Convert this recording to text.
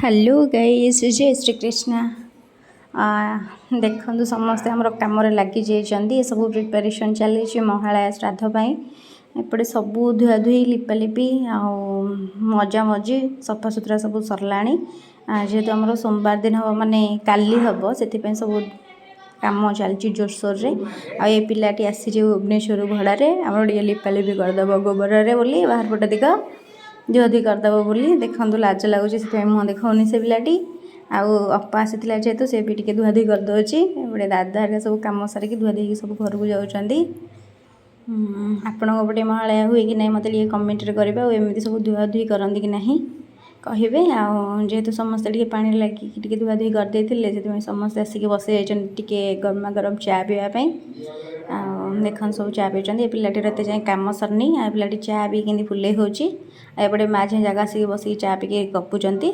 Hello guys जय श्री कृष्णा। देखु समस्ते आम कम लगी जाइए सब प्रिपेरेसन चली महालया श्राद्ध एपटे सब धुआ धुई लिपालिपि मजा मजी सफा सुतरा सब सरला जेहेतु आम सोमवार दिन हम माने काली हम से सब कम चलती जोरसोर रे आ पिलाटी आसी भुवनेश्वर भड़े आम लिपालिपि करदेव गोबर बोली बाहर पट दिख धुआधुई करदेव बोली देखु लाज लगुच से मुँह देखनी से पिलाटी अपा आसी जेहेतु से भी टे धुआधुई करदे एपटे दादा सब कम सारिकी धुआधुई सब घर को जाऊँच आपण पटे महालया हुए कि नहीं मत कमेंट करेंगे एमती सब धुआधुई करती कि नहीं कहे जेहेतु समस्ते पानी लगे धुआधुई करदे से समस्ते आसिक बसई जाइए गरमा गरम चा पीवाई देख सब चा पीछे पिलाटीर एत जाए कम सरनी पिलाटी चा भी कि फुले होपटे माझे जगह आसिक बस चा पी गपुंट